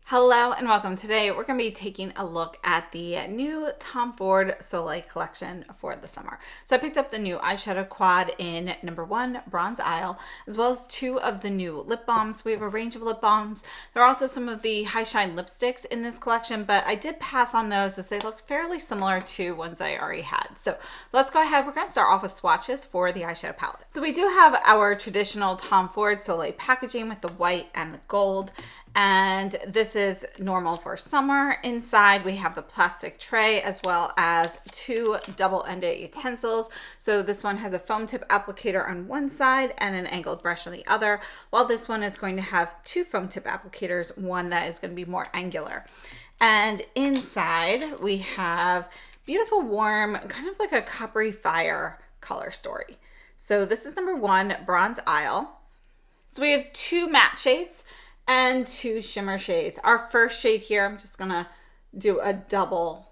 Hello and welcome. Today we're going to be taking a look at the new Tom Ford Soleil collection for the summer. So I picked up the new eyeshadow quad in number 1, Bronze Isle, as well as 2 of the new lip balms. We have a range of lip balms. There are also some of the high shine lipsticks in this collection, but I did pass on those as they looked fairly similar to ones I already had. So let's go ahead. We're going to start off with swatches for the eyeshadow palette. So we do have our traditional Tom Ford Soleil packaging with the white and the gold. And this is normal for summer. Inside we have the plastic tray as well as 2 double-ended utensils. So this one has a foam tip applicator on one side and an angled brush on the other, while this one is going to have 2 foam tip applicators, one that is going to be more angular. And inside we have beautiful warm, kind of like a coppery fire color story. So this is number 1, Bronze Isle. So we have 2 matte shades and 2 shimmer shades. Our first shade here, I'm just gonna do a double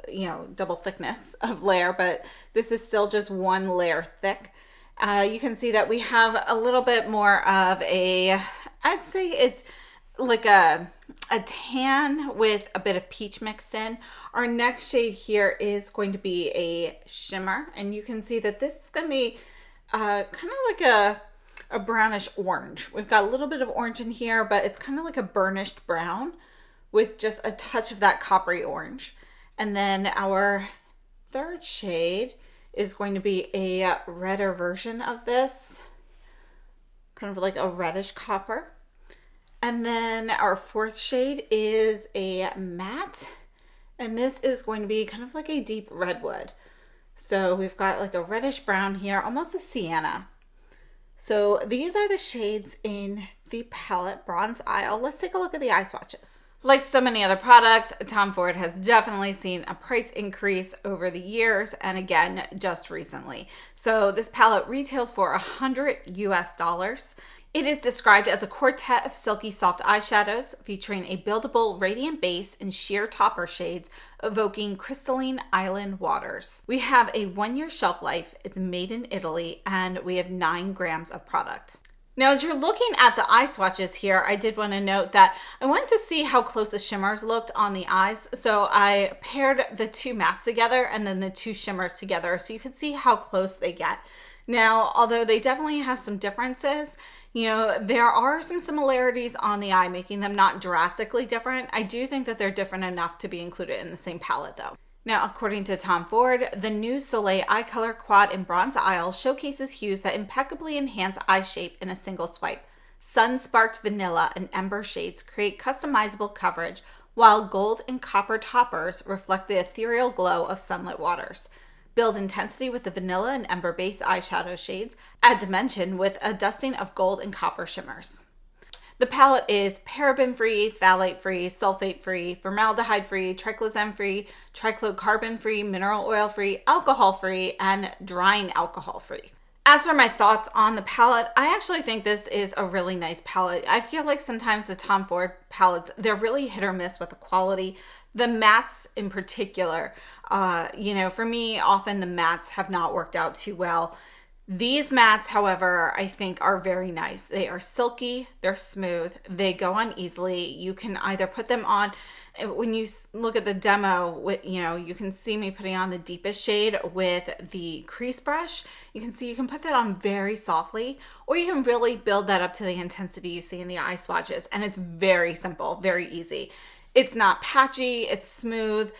thickness of layer, but this is still just 1 layer thick. You can see that we have a little bit more of a, I'd say it's like a tan with a bit of peach mixed in. Our next shade here is going to be a shimmer, and you can see that this is gonna be kind of like a brownish orange. We've got a little bit of orange in here, but it's kind of like a burnished brown with just a touch of that coppery orange. And then our third shade is going to be a redder version of this, kind of like a reddish copper. And then our fourth shade is a matte, and this is going to be kind of like a deep redwood. So we've got like a reddish brown here, almost a sienna. So these are the shades in the palette Bronze Isle. Let's take a look at the eye swatches. Like so many other products, Tom Ford has definitely seen a price increase over the years, and again, just recently. So this palette retails for $100 US. It is described as a quartet of silky soft eyeshadows featuring a buildable radiant base and sheer topper shades evoking crystalline island waters. We have a 1-year shelf life, it's made in Italy, and we have 9 grams of product. Now, as you're looking at the eye swatches here, I did want to note that I wanted to see how close the shimmers looked on the eyes. So I paired the 2 mattes together and then the 2 shimmers together so you could see how close they get. Now, although they definitely have some differences, there are some similarities on the eye, making them not drastically different. I do think that they're different enough to be included in the same palette though. Now, according to Tom Ford, the new Soleil Eye Color Quad in Bronze Isle showcases hues that impeccably enhance eye shape in a single swipe. Sun-sparked vanilla and ember shades create customizable coverage, while gold and copper toppers reflect the ethereal glow of sunlit waters. Build intensity with the vanilla and ember-based eyeshadow shades. Add dimension with a dusting of gold and copper shimmers. The palette is paraben-free, phthalate-free, sulfate-free, formaldehyde-free, triclosan-free, trichlocarbon-free, mineral oil-free, alcohol-free, and drying alcohol-free. As for my thoughts on the palette, I actually think this is a really nice palette. I feel like sometimes the Tom Ford palettes, they're really hit or miss with the quality. The mattes in particular, for me, often the mattes have not worked out too well. These mattes, however, I think are very nice. They are silky, they're smooth, they go on easily. You can either put them on, when you look at the demo, you can see me putting on the deepest shade with the crease brush. You can see you can put that on very softly, or you can really build that up to the intensity you see in the eye swatches. And it's very simple, very easy. It's not patchy, it's smooth.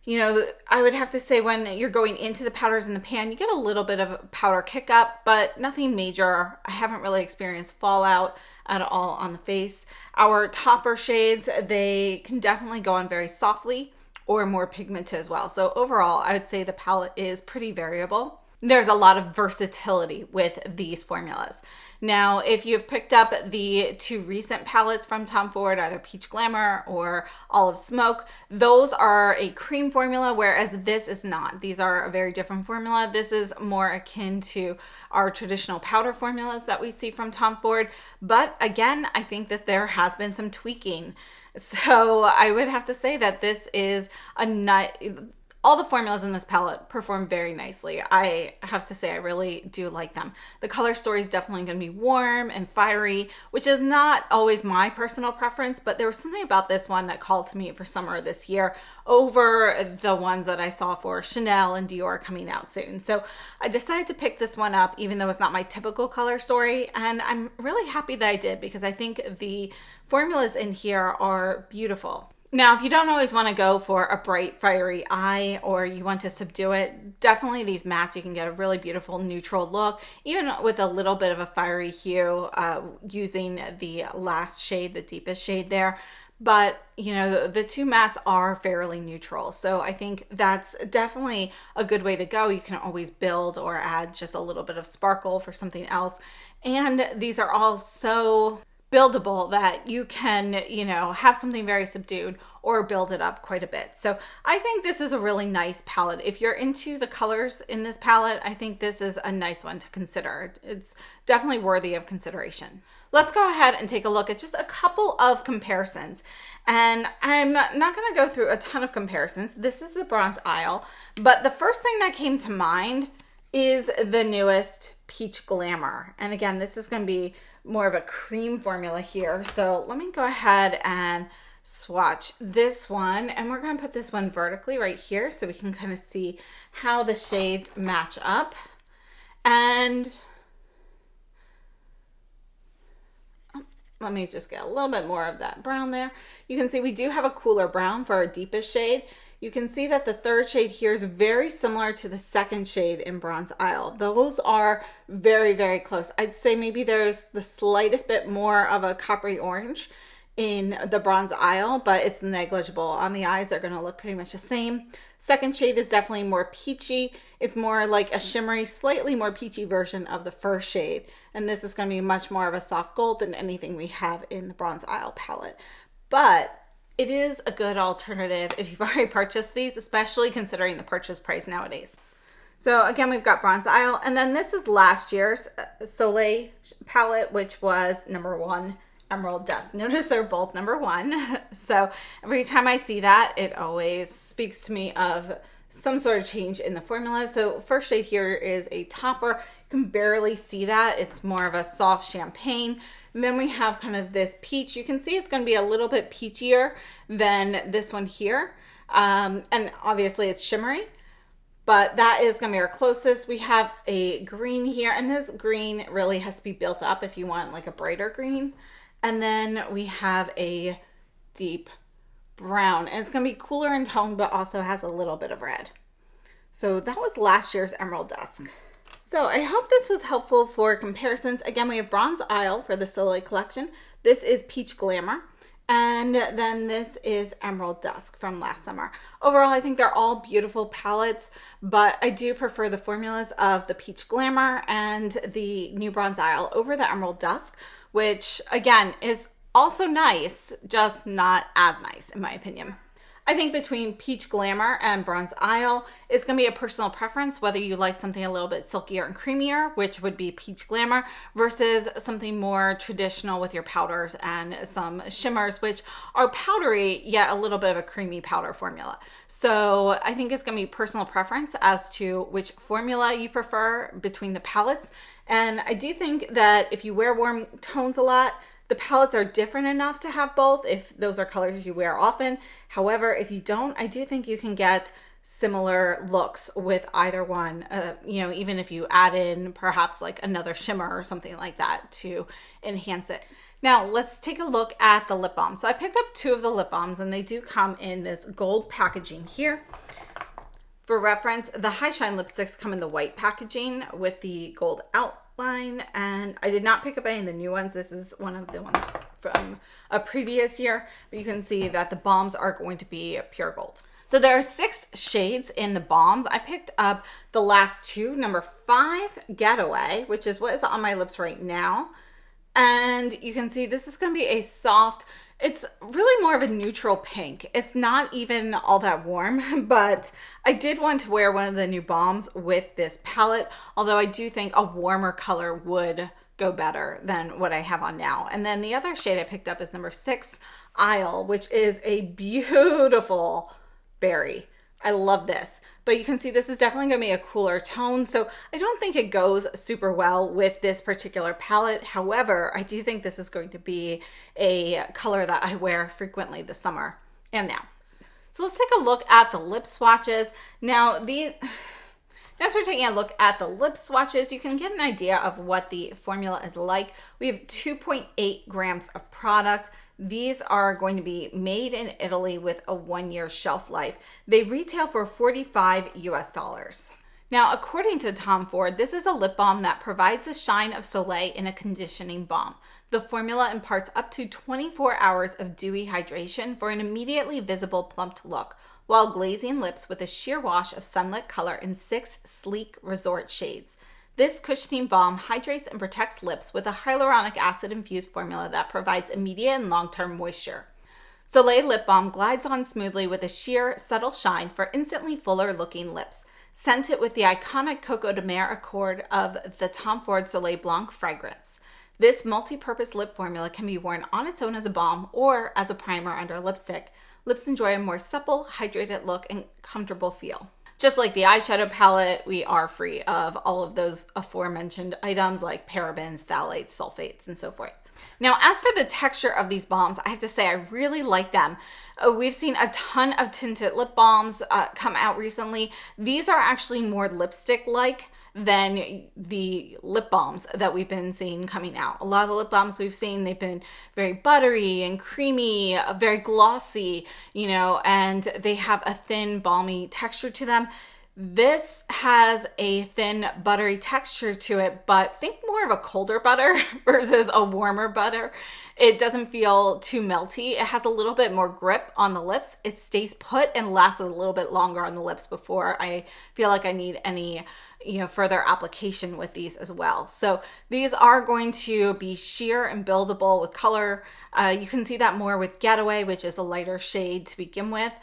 I would have to say when you're going into the powders in the pan, you get a little bit of powder kick up, but nothing major. I haven't really experienced fallout at all on the face. Our topper shades, they can definitely go on very softly or more pigmented as well. So overall, I would say the palette is pretty variable. There's a lot of versatility with these formulas. Now, if you've picked up the 2 recent palettes from Tom Ford, either Peach Glamour or Olive Smoke, those are a cream formula, whereas this is not. These are a very different formula. This is more akin to our traditional powder formulas that we see from Tom Ford. But again, I think that there has been some tweaking. So I would have to say that this is All the formulas in this palette perform very nicely. I have to say I really do like them. The color story is definitely going to be warm and fiery, which is not always my personal preference, but there was something about this one that called to me for summer this year over the ones that I saw for Chanel and Dior coming out soon. So I decided to pick this one up, even though it's not my typical color story, and I'm really happy that I did because I think the formulas in here are beautiful. Now, if you don't always want to go for a bright, fiery eye or you want to subdue it, definitely these mattes, you can get a really beautiful neutral look, even with a little bit of a fiery hue using the last shade, the deepest shade there. But, you know, the two mattes are fairly neutral. So I think that's definitely a good way to go. You can always build or add just a little bit of sparkle for something else. And these are all so buildable that you can, you know, have something very subdued or build it up quite a bit. So I think this is a really nice palette. If you're into the colors in this palette, I think this is a nice one to consider. It's definitely worthy of consideration. Let's go ahead and take a look at just a couple of comparisons. And I'm not going to go through a ton of comparisons. This is the Bronze Isle, but the first thing that came to mind is the newest Peach Glamour. And again, this is going to be more of a cream formula here. So let me go ahead and swatch this one, and we're going to put this one vertically right here so we can kind of see how the shades match up. And let me just get a little bit more of that brown there. You can see we do have a cooler brown for our deepest shade. You can see that the third shade here is very similar to the second shade in Bronze Isle. Those are very, very close. I'd say maybe there's the slightest bit more of a coppery orange in the Bronze Isle, but it's negligible. On the eyes, they're going to look pretty much the same. Second shade is definitely more peachy. It's more like a shimmery, slightly more peachy version of the first shade. And this is going to be much more of a soft gold than anything we have in the Bronze Isle palette. But it is a good alternative if you've already purchased these, especially considering the purchase price nowadays. So again, we've got Bronze Isle, and then this is last year's Soleil palette, which was number 1, Emerald Dusk. Notice they're both number 1. So every time I see that, it always speaks to me of some sort of change in the formula. So first shade here is a topper. You can barely see that. It's more of a soft champagne. And then we have kind of this peach. You can see it's going to be a little bit peachier than this one here. And obviously it's shimmery, but that is going to be our closest. We have a green here, and this green really has to be built up if you want like a brighter green. And then we have a deep brown, and it's going to be cooler in tone, but also has a little bit of red. So that was last year's Emerald Dusk. So I hope this was helpful for comparisons. Again, we have Bronze Isle for the Soleil collection. This is Peach Glamour. And then this is Emerald Dusk from last summer. Overall, I think they're all beautiful palettes, but I do prefer the formulas of the Peach Glamour and the new Bronze Isle over the Emerald Dusk, which again is also nice, just not as nice in my opinion. I think between Peach Glamour and Bronze Isle, it's going to be a personal preference whether you like something a little bit silkier and creamier, which would be Peach Glamour, versus something more traditional with your powders and some shimmers, which are powdery, yet a little bit of a creamy powder formula. So I think it's going to be personal preference as to which formula you prefer between the palettes. And I do think that if you wear warm tones a lot, the palettes are different enough to have both if those are colors you wear often. However, if you don't, I do think you can get similar looks with either one, you know, even if you add in perhaps like another shimmer or something like that to enhance it. Now let's take a look at the lip balm. So I picked up 2 of the lip balms, and they do come in this gold packaging here. For reference, the High Shine lipsticks come in the white packaging with the gold outline, and I did not pick up any of the new ones. This is one of the ones from a previous year, but you can see that the balms are going to be pure gold. So there are 6 shades in the balms. I picked up the last 2, number 5, Getaway, which is what is on my lips right now. And you can see this is going to be a soft, it's really more of a neutral pink. It's not even all that warm, but I did want to wear one of the new balms with this palette, although I do think a warmer color would go better than what I have on now. And then the other shade I picked up is number 6, Isle, which is a beautiful berry. I love this. But you can see this is definitely going to be a cooler tone. So I don't think it goes super well with this particular palette. However, I do think this is going to be a color that I wear frequently this summer and now. So let's take a look at the lip swatches. Now as we're taking a look at the lip swatches, you can get an idea of what the formula is like. We have 2.8 grams of product. These are going to be made in Italy with a 1-year shelf life. They retail for $45 US. Now, according to Tom Ford, this is a lip balm that provides the shine of Soleil in a conditioning balm. The formula imparts up to 24 hours of dewy hydration for an immediately visible plumped look, while glazing lips with a sheer wash of sunlit color in 6 sleek resort shades. This cushioning balm hydrates and protects lips with a hyaluronic acid-infused formula that provides immediate and long-term moisture. Soleil Lip Balm glides on smoothly with a sheer, subtle shine for instantly fuller-looking lips. Scent it with the iconic Coco de Mer Accord of the Tom Ford Soleil Blanc fragrance. This multi-purpose lip formula can be worn on its own as a balm or as a primer under lipstick. Lips enjoy a more supple, hydrated look and comfortable feel. Just like the eyeshadow palette, we are free of all of those aforementioned items like parabens, phthalates, sulfates, and so forth. Now, as for the texture of these balms, I have to say I really like them. We've seen a ton of tinted lip balms come out recently. These are actually more lipstick-like than the lip balms that we've been seeing coming out. A lot of the lip balms we've seen, they've been very buttery and creamy, very glossy, you know, and they have a thin, balmy texture to them. This has a thin, buttery texture to it, but think more of a colder butter versus a warmer butter. It doesn't feel too melty. It has a little bit more grip on the lips. It stays put and lasts a little bit longer on the lips before I feel like I need any further application with these as well. So these are going to be sheer and buildable with color. You can see that more with Getaway, which is a lighter shade to begin with,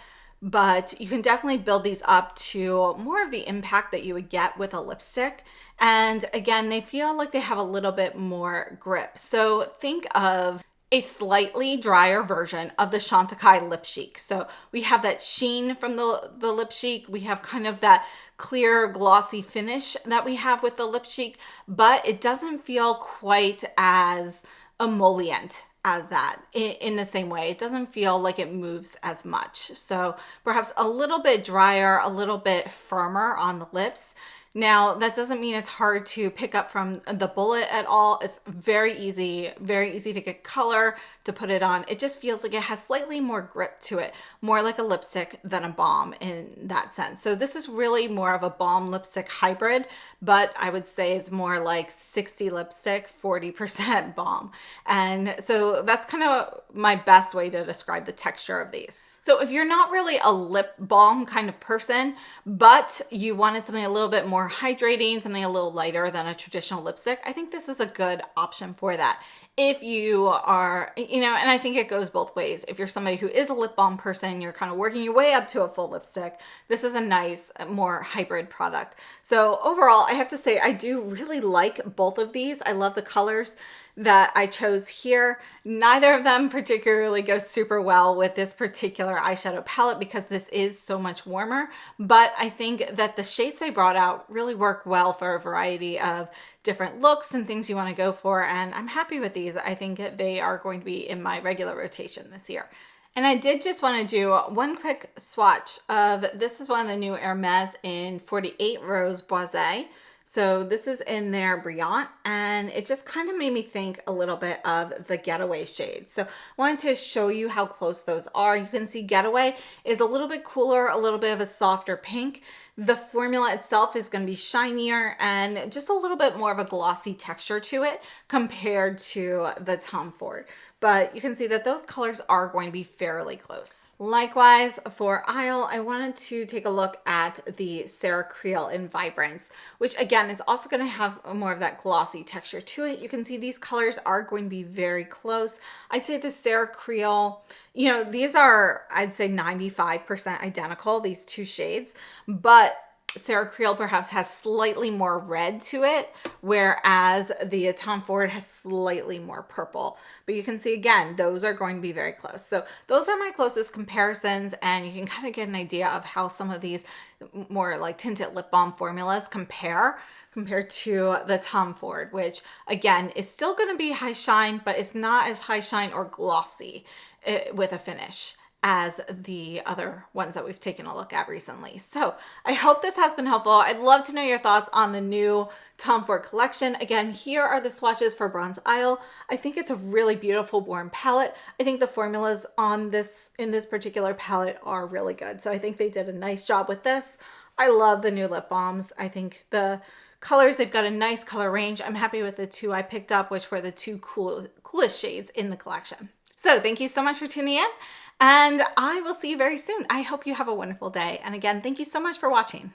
but you can definitely build these up to more of the impact that you would get with a lipstick. And again, they feel like they have a little bit more grip. So think of a slightly drier version of the Chantecaille Lip Chic. So we have that sheen from the Lip Chic. We have kind of that clear glossy finish that we have with the Lip Chic, but it doesn't feel quite as emollient as that in the same way. It doesn't feel like it moves as much. So perhaps a little bit drier, a little bit firmer on the lips. Now, that doesn't mean it's hard to pick up from the bullet at all. It's very easy to get color, to put it on. It just feels like it has slightly more grip to it, more like a lipstick than a balm in that sense. So this is really more of a balm lipstick hybrid, but I would say it's more like 60 lipstick, 40% balm. And so that's kind of my best way to describe the texture of these. So if you're not really a lip balm kind of person, but you wanted something a little bit more hydrating, something a little lighter than a traditional lipstick, I think this is a good option for that. If you are, and I think it goes both ways. If you're somebody who is a lip balm person, you're kind of working your way up to a full lipstick, this is a nice, more hybrid product. So overall, I have to say, I do really like both of these. I love the colors that I chose here. Neither of them particularly go super well with this particular eyeshadow palette because this is so much warmer, but I think that the shades they brought out really work well for a variety of different looks and things you want to go for, and I'm happy with these. I think they are going to be in my regular rotation this year. And I did just want to do one quick swatch of, this is one of the new Hermes in 48 Rose Boisé. So this is in their Brillant, and it just kind of made me think a little bit of the Getaway shades. So I wanted to show you how close those are. You can see Getaway is a little bit cooler, a little bit of a softer pink. The formula itself is going to be shinier and just a little bit more of a glossy texture to it compared to the Tom Ford. But you can see that those colors are going to be fairly close. Likewise, for Isle, I wanted to take a look at the Sarah Creel in Vibrance, which again is also going to have more of that glossy texture to it. You can see these colors are going to be very close. I say the Sarah Creel, these are, I'd say 95% identical, these two shades, but Sarah Creel perhaps has slightly more red to it, whereas the Tom Ford has slightly more purple. But you can see again, those are going to be very close. So those are my closest comparisons, and you can kind of get an idea of how some of these more like tinted lip balm formulas compared to the Tom Ford, which again is still going to be high shine, but it's not as high shine or glossy with a finish as the other ones that we've taken a look at recently. So I hope this has been helpful. I'd love to know your thoughts on the new Tom Ford collection. Again, here are the swatches for Bronze Isle. I think it's a really beautiful warm palette. I think the formulas on in this particular palette are really good. So I think they did a nice job with this. I love the new lip balms. I think the colors, they've got a nice color range. I'm happy with the two I picked up, which were the two coolest shades in the collection. So thank you so much for tuning in, and I will see you very soon. I hope you have a wonderful day. And again, thank you so much for watching.